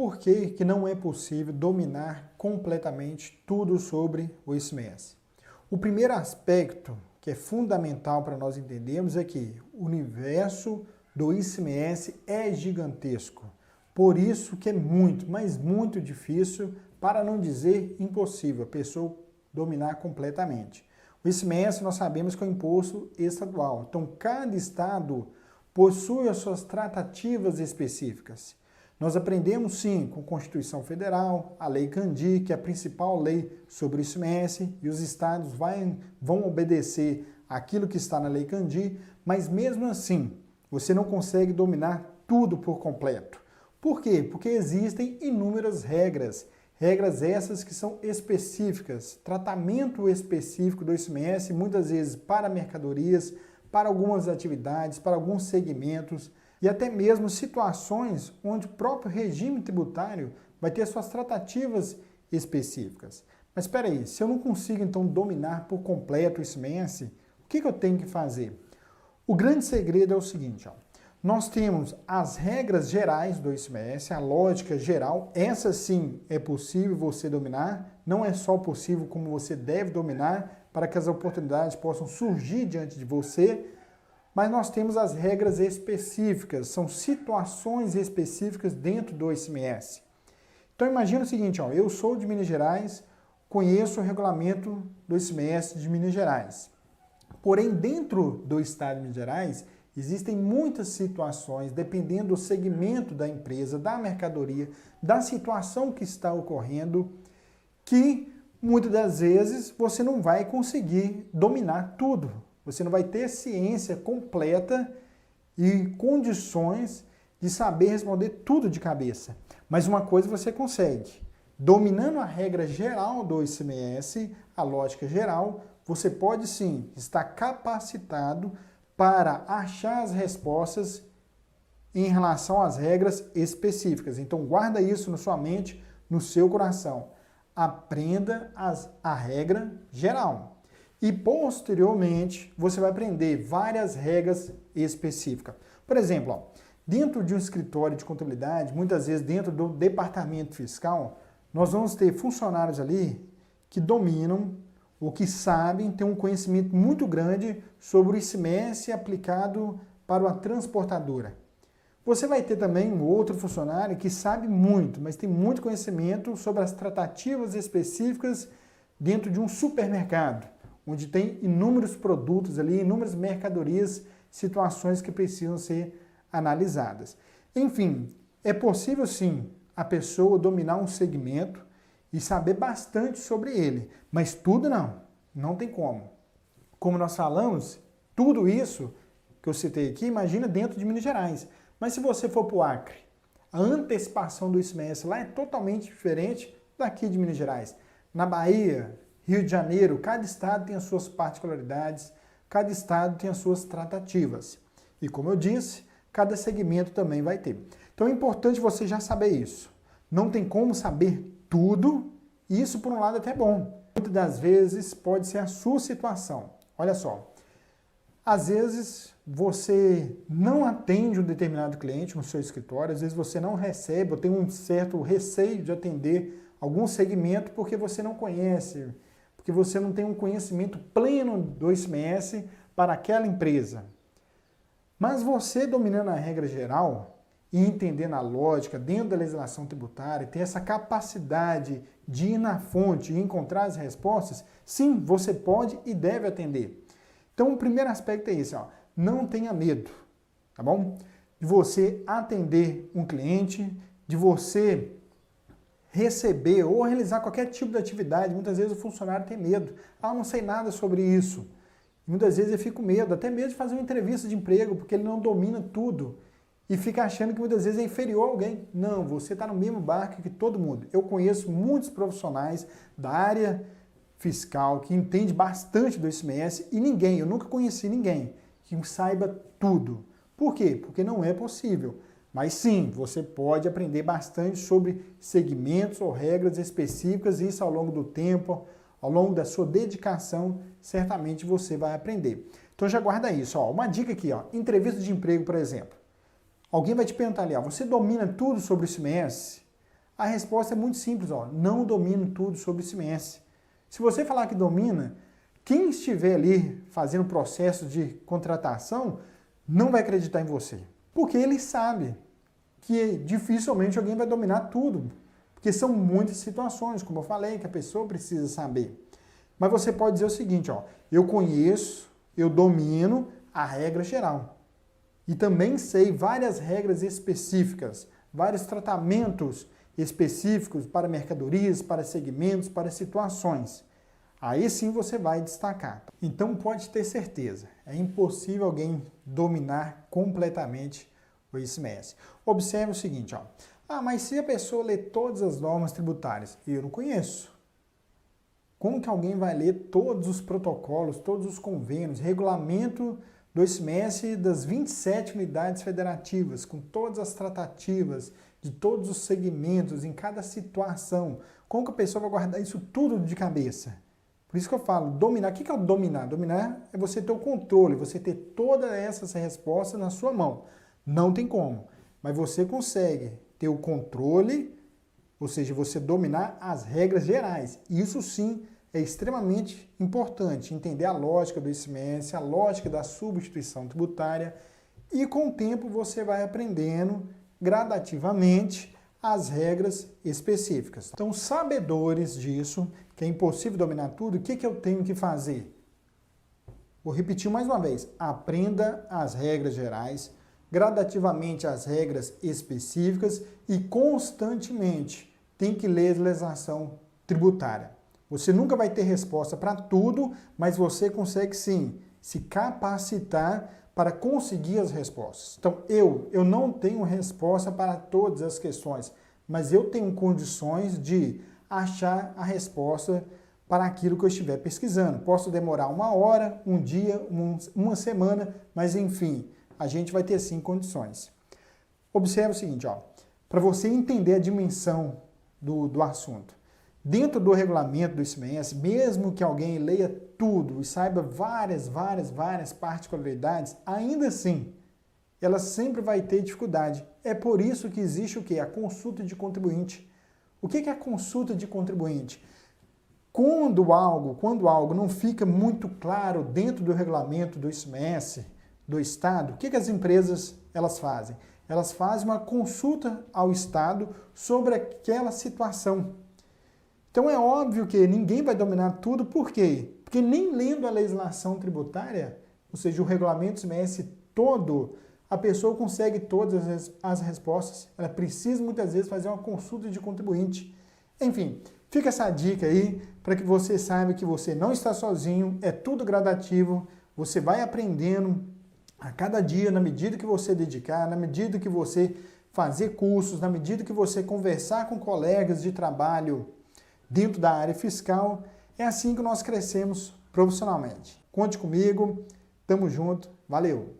por que não é possível dominar completamente tudo sobre o ICMS? O primeiro aspecto que é fundamental para nós entendermos é que o universo do ICMS é gigantesco. Por isso que é muito, mas muito difícil, para não dizer impossível, a pessoa dominar completamente. O ICMS nós sabemos que é um imposto estadual. Então, cada estado possui as suas tratativas específicas. Nós aprendemos, sim, com a Constituição Federal, a Lei Candir, que é a principal lei sobre o ICMS, e os estados vão obedecer aquilo que está na Lei Candir, mas mesmo assim, você não consegue dominar tudo por completo. Por quê? Porque existem inúmeras regras. Regras essas que são específicas, tratamento específico do ICMS, muitas vezes para mercadorias, para algumas atividades, para alguns segmentos, e até mesmo situações onde o próprio regime tributário vai ter suas tratativas específicas. Mas espera aí, se eu não consigo então dominar por completo o ICMS, o que eu tenho que fazer? O grande segredo é o seguinte, ó. Nós temos as regras gerais do ICMS, a lógica geral, essa sim é possível você dominar, não é só possível como você deve dominar para que as oportunidades possam surgir diante de você, mas nós temos as regras específicas, são situações específicas dentro do ICMS. Então imagina o seguinte, ó, eu sou de Minas Gerais, conheço o regulamento do ICMS de Minas Gerais. Porém, dentro do estado de Minas Gerais, existem muitas situações, dependendo do segmento da empresa, da mercadoria, da situação que está ocorrendo, que muitas das vezes você não vai conseguir dominar tudo. Você não vai ter ciência completa e condições de saber responder tudo de cabeça. Mas uma coisa você consegue. Dominando a regra geral do ICMS, a lógica geral, você pode sim estar capacitado para achar as respostas em relação às regras específicas. Então guarda isso na sua mente, no seu coração. Aprenda a regra geral. E posteriormente você vai aprender várias regras específicas. Por exemplo, ó, dentro de um escritório de contabilidade, muitas vezes dentro do departamento fiscal, nós vamos ter funcionários ali que dominam ou que sabem, têm um conhecimento muito grande sobre o ICMS aplicado para uma transportadora. Você vai ter também um outro funcionário que sabe muito, mas tem muito conhecimento sobre as tratativas específicas dentro de um supermercado, onde tem inúmeros produtos ali, inúmeras mercadorias, situações que precisam ser analisadas. Enfim, é possível sim a pessoa dominar um segmento e saber bastante sobre ele, mas tudo não tem como. Como nós falamos, tudo isso que eu citei aqui, imagina dentro de Minas Gerais. Mas se você for para o Acre, a antecipação do ICMS lá é totalmente diferente daqui de Minas Gerais. Na Bahia, Rio de Janeiro, cada estado tem as suas particularidades, cada estado tem as suas tratativas. E como eu disse, cada segmento também vai ter. Então é importante você já saber isso. Não tem como saber tudo, e isso por um lado até é bom. Muitas das vezes pode ser a sua situação. Olha só, às vezes você não atende um determinado cliente no seu escritório, às vezes você não recebe ou tem um certo receio de atender algum segmento porque você não conhece, porque você não tem um conhecimento pleno do ICMS para aquela empresa. Mas você dominando a regra geral e entendendo a lógica dentro da legislação tributária, ter essa capacidade de ir na fonte e encontrar as respostas, sim, você pode e deve atender. Então o primeiro aspecto é esse, ó, não tenha medo, tá bom? De você atender um cliente, de você receber ou realizar qualquer tipo de atividade. Muitas vezes o funcionário tem medo. Ah, não sei nada sobre isso. Muitas vezes ele fica com medo, até mesmo de fazer uma entrevista de emprego, porque ele não domina tudo. E fica achando que muitas vezes é inferior a alguém. Não, você está no mesmo barco que todo mundo. Eu conheço muitos profissionais da área fiscal que entende bastante do ICMS e eu nunca conheci ninguém que saiba tudo. Por quê? Porque não é possível. Mas sim, você pode aprender bastante sobre segmentos ou regras específicas, e isso ao longo do tempo, ao longo da sua dedicação, certamente você vai aprender. Então já guarda isso, ó. Uma dica aqui, ó, entrevista de emprego, por exemplo. Alguém vai te perguntar ali, ó, você domina tudo sobre o ICMS? A resposta é muito simples, ó, não domino tudo sobre o ICMS. Se você falar que domina, quem estiver ali fazendo o processo de contratação não vai acreditar em você. Porque ele sabe que dificilmente alguém vai dominar tudo. Porque são muitas situações, como eu falei, que a pessoa precisa saber. Mas você pode dizer o seguinte, ó, eu conheço, eu domino a regra geral. E também sei várias regras específicas, vários tratamentos específicos para mercadorias, para segmentos, para situações. Aí sim você vai destacar. Então pode ter certeza, é impossível alguém dominar completamente o ICMS. Observe o seguinte, ó. Mas se a pessoa lê todas as normas tributárias, eu não conheço. Como que alguém vai ler todos os protocolos, todos os convênios, regulamento do ICMS das 27 unidades federativas, com todas as tratativas de todos os segmentos, em cada situação? Como que a pessoa vai guardar isso tudo de cabeça? Por isso que eu falo, dominar. O que é o dominar? Dominar é você ter o controle, você ter todas essas respostas na sua mão. Não tem como, mas você consegue ter o controle, ou seja, você dominar as regras gerais. Isso sim é extremamente importante, entender a lógica do ICMS, a lógica da substituição tributária, e com o tempo você vai aprendendo gradativamente as regras específicas. Então, sabedores disso, que é impossível dominar tudo, o que eu tenho que fazer? Vou repetir mais uma vez, aprenda as regras gerais, gradativamente as regras específicas e constantemente tem que ler a legislação tributária. Você nunca vai ter resposta para tudo, mas você consegue sim se capacitar para conseguir as respostas. Então, eu não tenho resposta para todas as questões, mas eu tenho condições de achar a resposta para aquilo que eu estiver pesquisando. Posso demorar 1 hora, 1 dia, uma semana, mas enfim, a gente vai ter sim condições. Observe o seguinte, ó, para você entender a dimensão do assunto. Dentro do regulamento do ICMS, mesmo que alguém leia tudo e saiba várias particularidades, ainda assim, ela sempre vai ter dificuldade. É por isso que existe o quê? A consulta de contribuinte. O que é a consulta de contribuinte? Quando algo não fica muito claro dentro do regulamento do ICMS do Estado, o que as empresas elas fazem? Elas fazem uma consulta ao Estado sobre aquela situação. Então é óbvio que ninguém vai dominar tudo, por quê? Porque nem lendo a legislação tributária, ou seja, o regulamento ICMS todo, a pessoa consegue todas as respostas. Ela precisa muitas vezes fazer uma consulta de contribuinte. Enfim, fica essa dica aí para que você saiba que você não está sozinho, é tudo gradativo, você vai aprendendo a cada dia, na medida que você dedicar, na medida que você fazer cursos, na medida que você conversar com colegas de trabalho dentro da área fiscal, é assim que nós crescemos profissionalmente. Conte comigo, tamo junto, valeu!